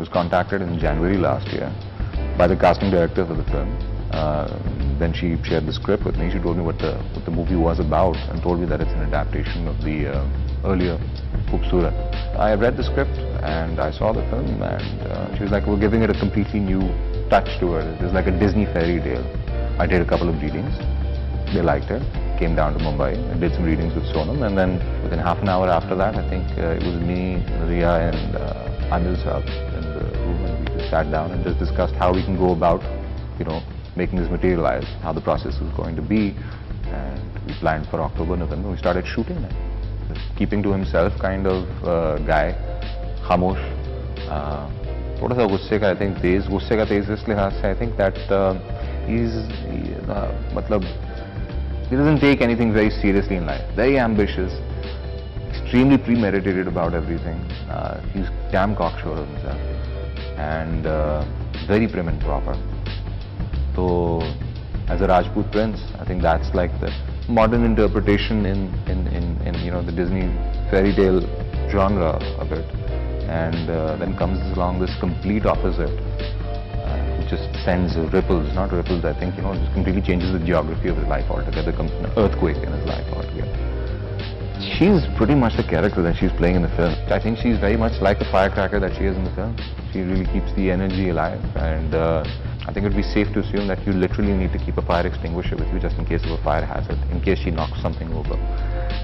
was contacted in January last year by the casting director for the film. Then she shared the script with me. She told me what the movie was about and told me that it's an adaptation of the earlier Khoobsurat. I read the script and I saw the film, and she was like, we're giving it a completely new touch to it. It was like a Disney fairy tale. I did a couple of readings. They liked it. Came down to Mumbai and did some readings with Sonam, and then within half an hour after that, I think it was me, Ria and Anil Saab in the room, and we just sat down and just discussed how we can go about, making this materialize, how the process was going to be, and we planned for October, November. We started shooting it. This keeping to himself kind of guy, खामोश, थोड़ा सा गुस्से का, I think तेज, गुस्से का तेज इस लिहाज से, I think that he doesn't take anything very seriously in life. Very ambitious, extremely premeditated about everything. He's damn cocksure of himself, and very prim and proper. So, as a Rajput prince, I think that's like the modern interpretation in the Disney fairy tale genre of it. And then comes along this complete opposite. Just sends ripples, not ripples, I think, just completely changes the geography of his life altogether, comes an earthquake in his life altogether. She's pretty much the character that she's playing in the film. I think she's very much like the firecracker that she is in the film. She really keeps the energy alive, and I think it would be safe to assume that you literally need to keep a fire extinguisher with you just in case of a fire hazard, in case she knocks something over.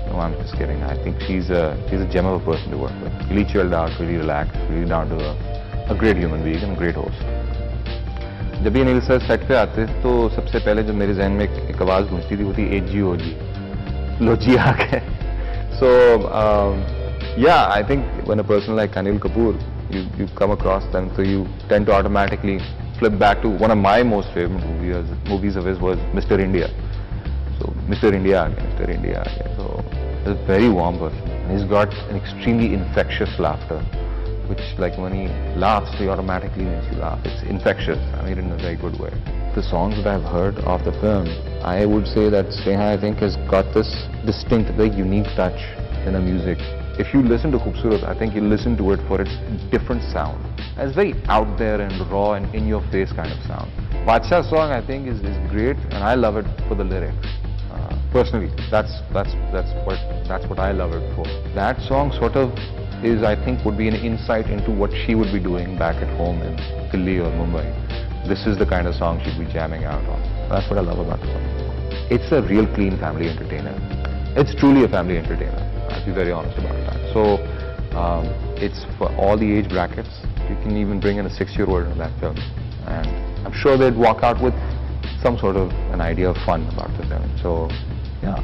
No, I'm just kidding. I think she's a gem of a person to work with. Really chilled out, really relaxed, really down to earth. A great human being and a great host. जब ये Anil sir set पे आते तो सबसे पहले जब मेरे जहन में एक आवाज़ गूंजती थी वो थी HGOG, लो जी आ गए. So yeah, I think when a person like Anil Kapoor, you come across them, so you tend to automatically flip back to one of my most favorite movies of his was Mr. India. So Mr. India again, Mr. India again. So he's a very warm person. He's got an extremely infectious laughter, which, like, when he laughs, he automatically makes you laugh. It's infectious, I mean, in a very good way. The songs that I've heard of the film, I would say that Sneha, I think, has got this distinct, very unique touch in her music. If you listen to Khoobsurat, I think you listen to it for its different sound. It's very out there and raw and in-your-face kind of sound. Badshah song, I think, is great, and I love it for the lyrics. Personally, that's what I love it for. That song sort of is, I think, would be an insight into what she would be doing back at home in Delhi or Mumbai. This is the kind of song she'd be jamming out on. That's what I love about the song. It's a real clean family entertainer. It's truly a family entertainer. I'll be very honest about that. So, it's for all the age brackets. You can even bring in a 6-year-old in that film, and I'm sure they'd walk out with some sort of an idea of fun about the film. So, yeah.